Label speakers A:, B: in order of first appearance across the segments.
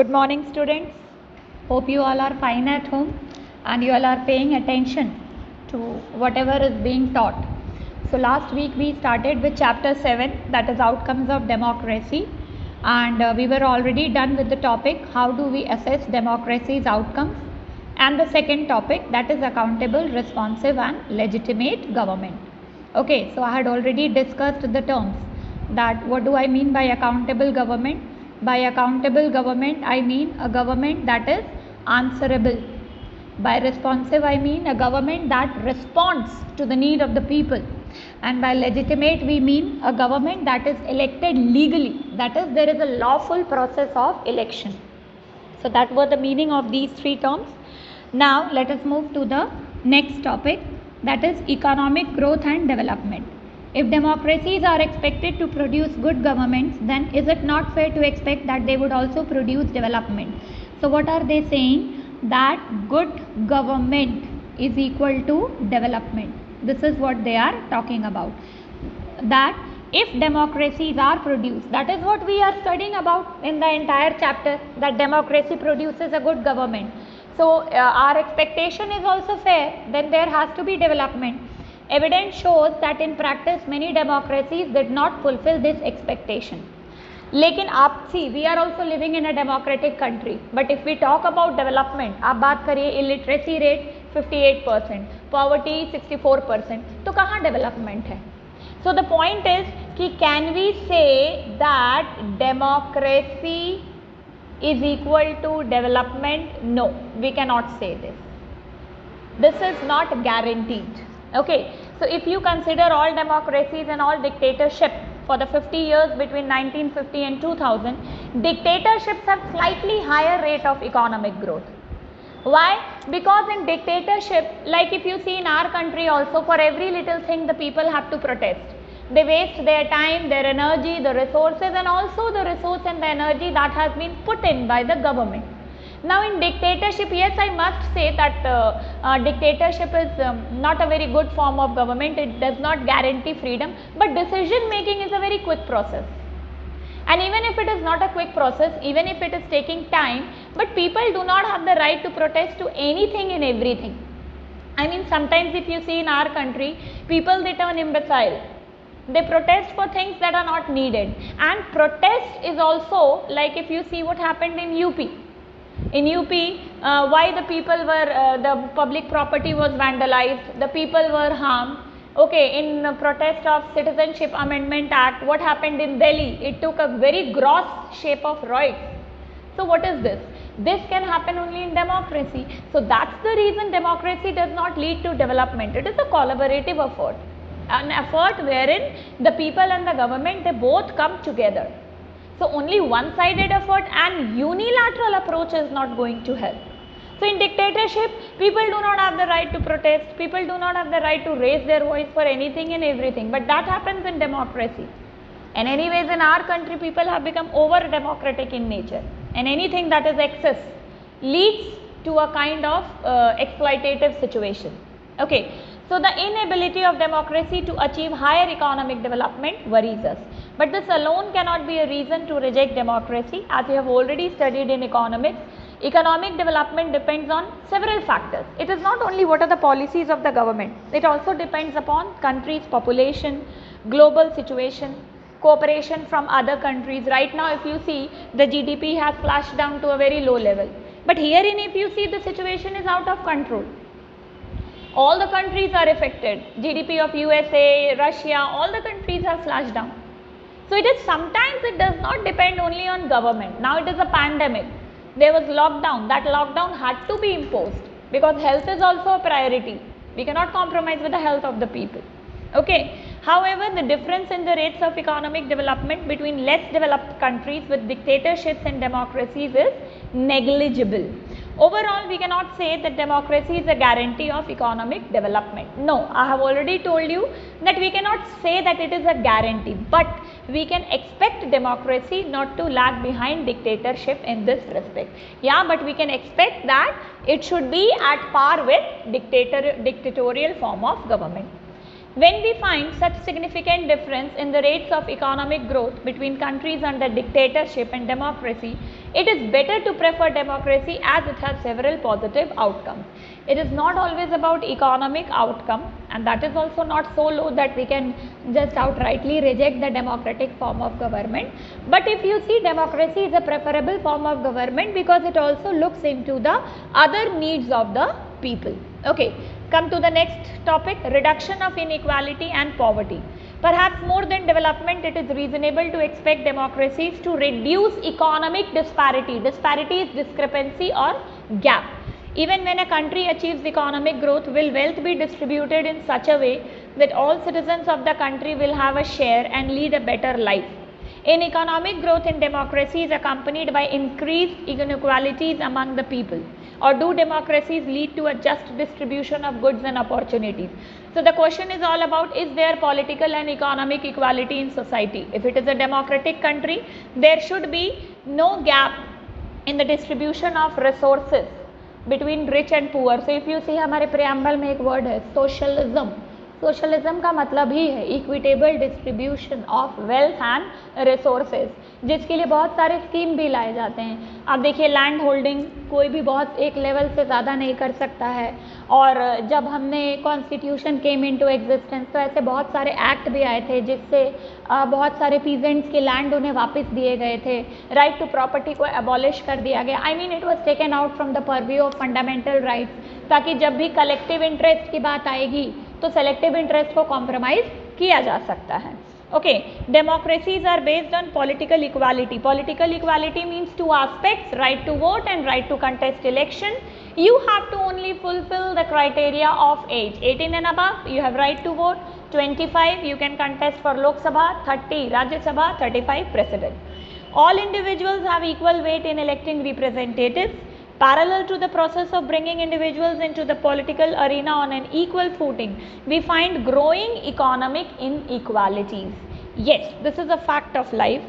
A: Good morning, students. Hope you all are fine at home and you all are paying attention to whatever is being taught. So last week we started with chapter 7, that is outcomes of democracy, and we were already done with the topic how do we assess democracy's outcomes, and the second topic, that is accountable, responsive and legitimate government. Okay, so I had already discussed the terms that what do I mean by accountable government. By accountable government, I mean a government that is answerable. By responsive, I mean a government that responds to the need of the people. And by legitimate, we mean a government that is elected legally. That is, there is a lawful process of election. So that was the meaning of these three terms. Now let us move to the next topic, that is economic growth and development. If democracies are expected to produce good governments, then is it not fair to expect that they would also produce development? So what are they saying? That good government is equal to development. This is what they are talking about. That if democracies are produced, that is what we are studying about in the entire chapter, that democracy produces a good government. So our expectation is also fair, then there has to be development. Evidence shows that in practice many democracies did not fulfill this expectation. लेकिन आप see, we are also living in a democratic country, but if we talk about development, आप बात करिए illiteracy rate 58%, poverty 64%, तो कहाँ development है? So the point is कि can we say that democracy is equal to development? No, we cannot say this. This is not guaranteed. Okay, so if you consider all democracies and all dictatorship for the 50 years between 1950 and 2000, dictatorships have slightly higher rate of economic growth. Why? Because in dictatorship, like if you see in our country also, for every little thing the people have to protest. They waste their time, their energy, the resources, and also the resource and the energy that has been put in by the government. Now in dictatorship, yes, I must say that dictatorship is not a very good form of government. It does not guarantee freedom, but decision making is a very quick process. And even if it is not a quick process, even if it is taking time, but people do not have the right to protest to anything and everything. I mean, sometimes if you see in our country, people, they turn imbecile. They protest for things that are not needed. And protest is also, like if you see what happened in UP. In UP, why the people were, the public property was vandalized, the people were harmed. Okay, in protest of Citizenship Amendment Act, what happened in Delhi? It took a very gross shape of riots. So what is this? This can happen only in democracy. So that's the reason democracy does not lead to development. It is a collaborative effort. An effort wherein the people and the government, they both come together. So only one-sided effort and unilateral approach is not going to help. So in dictatorship, people do not have the right to protest, people do not have the right to raise their voice for anything and everything, but that happens in democracy. And anyways, in our country, people have become over-democratic in nature, and anything that is excess leads to a kind of exploitative situation. Okay. So the inability of democracy to achieve higher economic development worries us. But this alone cannot be a reason to reject democracy. As we have already studied in economics, economic development depends on several factors. It is not only what are the policies of the government, it also depends upon country's population, global situation, cooperation from other countries. Right now if you see, the GDP has flashed down to a very low level. But herein if you see, the situation is out of control. All the countries are affected. GDP of USA, Russia, all the countries have flashed down. So it is sometimes it does not depend only on government. Now it is a pandemic. There was lockdown. That lockdown had to be imposed because health is also a priority. We cannot compromise with the health of the people. Okay. However, the difference in the rates of economic development between less developed countries with dictatorships and democracies is negligible. Overall, we cannot say that democracy is a guarantee of economic development. No, I have already told you that we cannot say that it is a guarantee, but we can expect democracy not to lag behind dictatorship in this respect. Yeah, but we can expect that it should be at par with dictatorial form of government. When we find such significant difference in the rates of economic growth between countries under dictatorship and democracy, it is better to prefer democracy as it has several positive outcomes. It is not always about economic outcome, and that is also not so low that we can just outrightly reject the democratic form of government. But if you see, democracy is a preferable form of government because it also looks into the other needs of the people. Okay. Come to the next topic, reduction of inequality and poverty. Perhaps more than development, it is reasonable to expect democracies to reduce economic disparity. Disparity is discrepancy or gap. Even when a country achieves economic growth, will wealth be distributed in such a way that all citizens of the country will have a share and lead a better life. In economic growth in democracy is accompanied by increased inequalities among the people. Or do democracies lead to a just distribution of goods and opportunities? So the question is all about, is there political and economic equality in society? If it is a democratic country, there should be no gap in the distribution of resources between rich and poor. So if you see, हमारे preamble में एक word है socialism. Socialism का मतलब ही है equitable distribution of wealth and resources, जिसके लिए बहुत सारे स्कीम भी लाए जाते हैं. अब देखिए, लैंड होल्डिंग कोई भी बहुत एक लेवल से ज़्यादा नहीं कर सकता है. और जब हमने कॉन्स्टिट्यूशन केम इनटू एग्जिस्टेंस, तो ऐसे बहुत सारे एक्ट भी आए थे जिससे बहुत सारे पीजेंट्स के लैंड उन्हें वापस दिए गए थे. राइट टू प्रॉपर्टी को एबॉलिश कर दिया गया. I mean, it was taken out from the purview of fundamental rights, ताकि जब भी कलेक्टिव इंटरेस्ट की बात आएगी तो सेलेक्टिव इंटरेस्ट को कॉम्प्रोमाइज किया जा सकता है. Okay, democracies are based on political equality. Political equality means two aspects, right to vote and right to contest election. You have to only fulfill the criteria of age. 18 and above, you have right to vote. 25, you can contest for Lok Sabha. 30, Rajya Sabha. 35, President. All individuals have equal weight in electing representatives. Parallel to the process of bringing individuals into the political arena on an equal footing, we find growing economic inequalities. Yes, this is a fact of life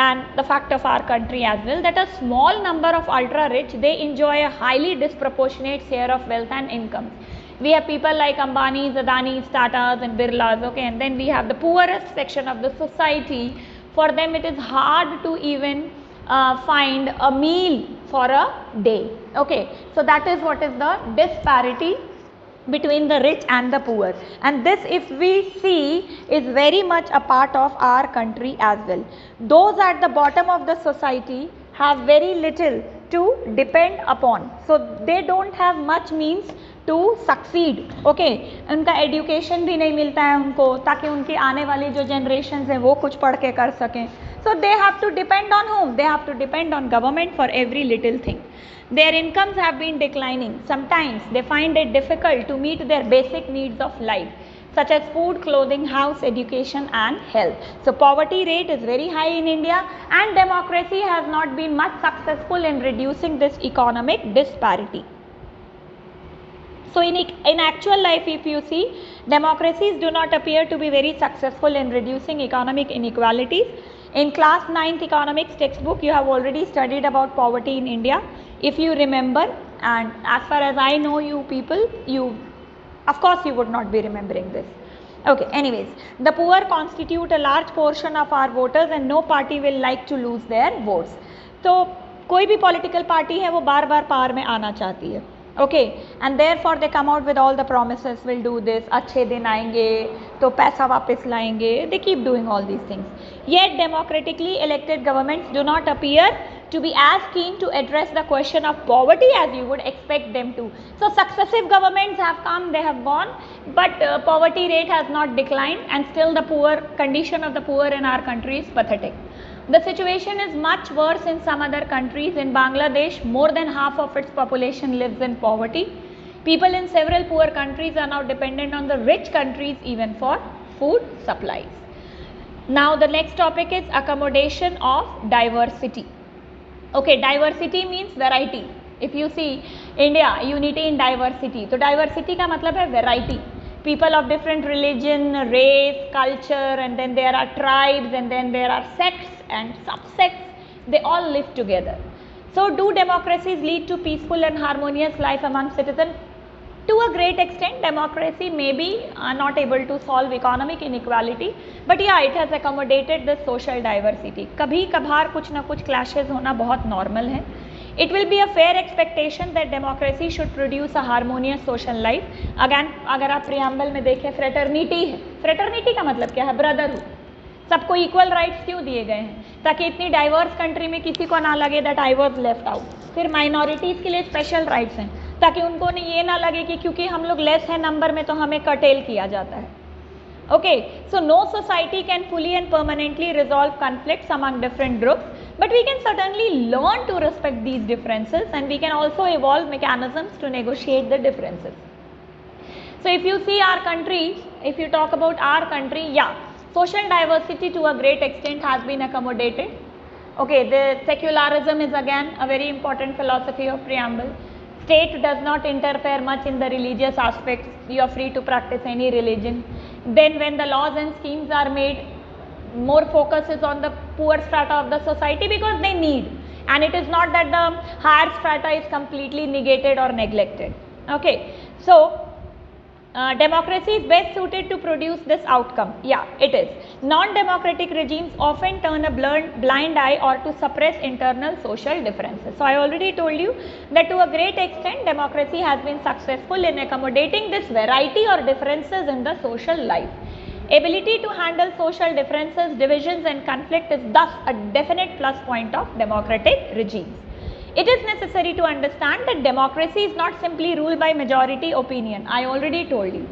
A: and the fact of our country as well, that a small number of ultra rich, they enjoy a highly disproportionate share of wealth and income. We have people like Ambani's, Adani's, Tata's and Birla's, okay, and then we have the poorest section of the society. For them it is hard to even find a meal for a day. Okay, so that is what is the disparity between the rich and the poor, and this, if we see, is very much a part of our country as well. Those at the bottom of the society have very little to depend upon, so they don't have much means to succeed. Okay, उनका education भी नहीं मिलता है उनको, ताकि उनकी आने वाली जो generations हैं वो कुछ पढ़ के कर सकें. So they have to depend on whom? They have to depend on government for every little thing. Their incomes have been declining. Sometimes they find it difficult to meet their basic needs of life, such as food, clothing, house, education and health. So poverty rate is very high in India, and democracy has not been much successful in reducing this economic disparity. So in actual life, if you see, democracies do not appear to be very successful in reducing economic inequalities. In class 9th economics textbook, you have already studied about poverty in India, if you remember, and as far as I know, you people, of course you would not be remembering this. Okay, anyways, the poor constitute a large portion of our voters and no party will like to lose their votes. So कोई भी political party है वो बार बार power में आना चाहती है. Okay, and therefore they come out with all the promises, will do this, अच्छे दिन आएंगे तो पैसा वापस लाएंगे. They keep doing all these things. Yet democratically elected governments do not appear to be as keen to address the question of poverty as you would expect them to. So successive governments have come, they have gone, but poverty rate has not declined, and still the poor condition of the poor in our country is pathetic. The situation is much worse in some other countries. In Bangladesh, more than half of its population lives in poverty. People in several poor countries are now dependent on the rich countries even for food supplies. Now the next topic is accommodation of diversity. Okay, diversity means variety. If you see India, unity in diversity. So diversity का मतलब है variety. People of different religion, race, culture, and then there are tribes, and then there are sects and subsects. They all live together. So do democracies lead to peaceful and harmonious life among citizens? To a great extent, democracy may be not able to solve economic inequality, but yeah, it has accommodated the social diversity. कभी कभार कुछ ना कुछ clashes होना बहुत normal है. It will be a fair expectation that democracy should produce a harmonious social life. Again, अगर आप preamble में देखें, fraternity है. Fraternity का मतलब क्या है? Brotherhood. सबको इक्वल राइट्स क्यों दिए गए हैं? ताकि इतनी डाइवर्स कंट्री में किसी को ना लगे that I was left out. फिर माइनॉरिटीज़ के लिए स्पेशल राइट्स हैं ताकि उनको ये ना लगे कि क्योंकि हम लोग लेस है नंबर में तो हमें कटेल किया जाता है. Okay, so no society can fully and permanently resolve conflicts among different groups, but we can certainly learn to respect these differences, and we can also evolve mechanisms to negotiate the differences. So if you see our country, if you talk about our country, yeah, social diversity to a great extent has been accommodated. Okay, the secularism is again a very important philosophy of preamble. State does not interfere much in the religious aspects. You are free to practice any religion. Then when the laws and schemes are made, more focus is on the poor strata of the society because they need, and it is not that the higher strata is completely negated or neglected. Okay, so democracy is best suited to produce this outcome. Yeah, it is. Non-democratic regimes often turn a blind eye or to suppress internal social differences. So I already told you that to a great extent democracy has been successful in accommodating this variety or differences in the social life. Ability to handle social differences, divisions and conflict is thus a definite plus point of democratic regimes. It is necessary to understand that democracy is not simply ruled by majority opinion. I already told you.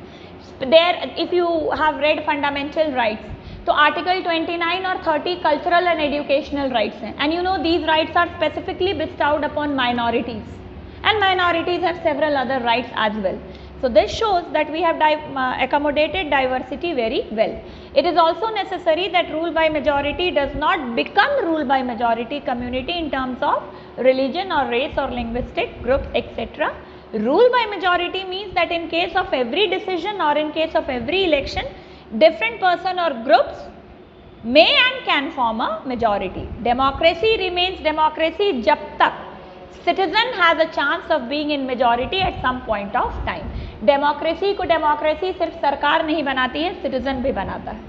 A: There, if you have read fundamental rights, so article 29 or 30 cultural and educational rights हैं, and you know these rights are specifically bestowed upon minorities, and minorities have several other rights as well. So this shows that we have accommodated diversity very well. It is also necessary that rule by majority does not become rule by majority community in terms of religion or race or linguistic groups, etc. Rule by majority means that in case of every decision or in case of every election, different person or groups may and can form a majority. Democracy remains democracy jab tak citizen has a chance of being in majority at some point of time. Democracy को democracy सिर्फ सरकार नहीं बनाती है, citizen भी बनाता है.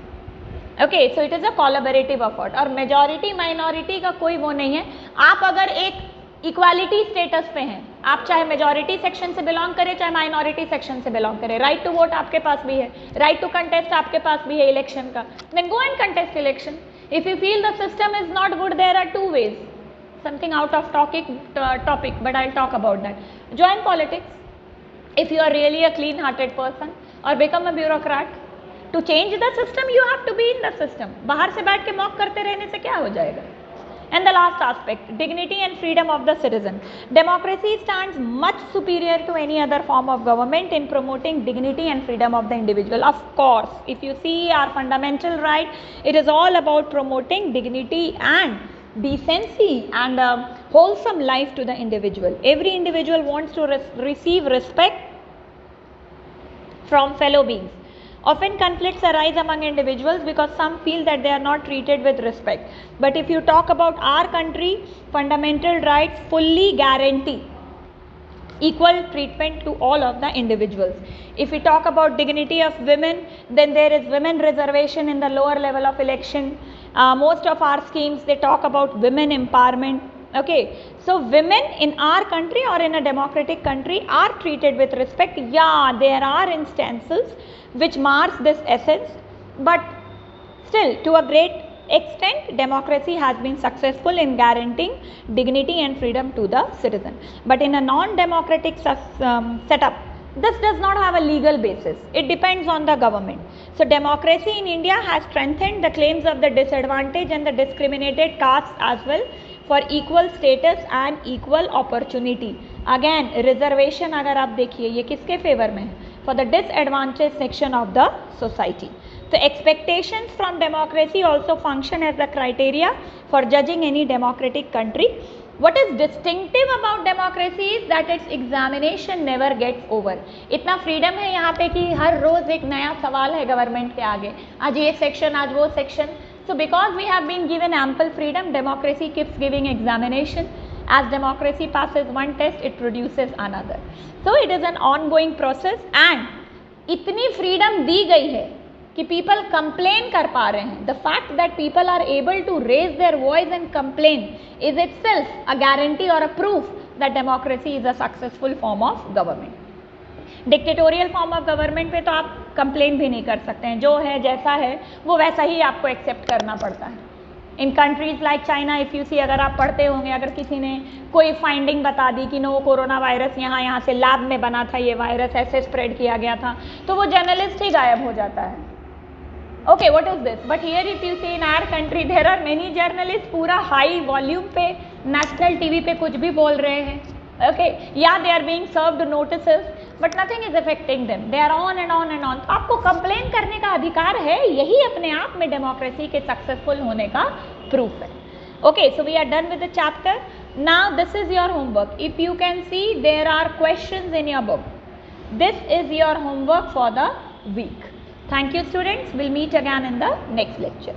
A: Okay, so it is a collaborative effort. और मेजॉरिटी माइनॉरिटी का कोई वो नहीं है. आप अगर एक इक्वालिटी स्टेटस पे हैं, आप चाहे मेजॉरिटी सेक्शन से बिलोंग करें चाहे माइनॉरिटी सेक्शन से बिलोंग करें, राइट टू वोट आपके पास भी है, राइट टू कंटेस्ट आपके पास भी है इलेक्शन का, then go and contest election. If you feel the system is not good, there are two ways. Something out of topic, but I'll talk about that. Join politics if you are really a clean-hearted person, or become a bureaucrat. To change the system, you have to be in the system. बाहर से बैठ के mock करते रहने से क्या हो जाएगा? And the last aspect, dignity and freedom of the citizen. Democracy stands much superior to any other form of government in promoting dignity and freedom of the individual. Of course, if you see our fundamental right, it is all about promoting dignity and decency and a wholesome life to the individual. Every individual wants to receive respect from fellow beings. Often conflicts arise among individuals because some feel that they are not treated with respect. But if you talk about our country, fundamental rights fully guarantee equal treatment to all of the individuals. If we talk about dignity of women, then there is women reservation in the lower level of election. Most of our schemes, they talk about women empowerment. Okay, so women in our country or in a democratic country are treated with respect. Yeah, there are instances which mars this essence, but still to a great extent democracy has been successful in guaranteeing dignity and freedom to the citizen. But in a non-democratic setup, this does not have a legal basis. It depends on the government. So democracy in India has strengthened the claims of the disadvantaged and the discriminated castes as well for equal status and equal opportunity. Again, reservation अगर आप देखिए ये किसके favour में है? For the disadvantaged section of the society. So expectations from democracy also function as the criteria for judging any democratic country. What is distinctive about democracy is that its examination never gets over. इतना freedom है यहाँ पे कि हर रोज एक नया सवाल है government के आगे, आज ये सेक्शन आज वो section. So because we have been given ample freedom, democracy keeps giving examination. As democracy passes one test, it produces another. So it is an ongoing process, and इतनी freedom दी गई है कि people complain कर पा रहे हैं. The fact that people are able to raise their voice and complain is itself a guarantee or a proof that democracy is a successful form of government. Dictatorial form of government पे तो आप complain भी नहीं कर सकते हैं, जो है जैसा है वो वैसा ही आपको एक्सेप्ट करना पड़ता है. In countries like China, if you see, अगर आप पढ़ते होंगे, अगर किसी ने कोई फाइंडिंग बता दी कि नो कोरोना वायरस यहाँ से लैब में बना था, ये वायरस ऐसे स्प्रेड किया गया था, तो वो जर्नलिस्ट ही गायब हो जाता है. Okay, what is this? But here if you see in our country there are many journalists पूरा हाई वॉल्यूम पे नेशनल टीवी पे कुछ भी बोल रहे हैं. ओके, या they are being served notices but nothing is affecting them, they are on and on and on. आपको कंप्लेन करने का अधिकार है, यही अपने आप में डेमोक्रेसी के सक्सेसफुल होने का प्रूफ है. Okay, so we are done with the chapter. Now this is your homework. If you can see there are questions in your book. This is your homework for the week. Thank you students. We'll meet again in the next lecture.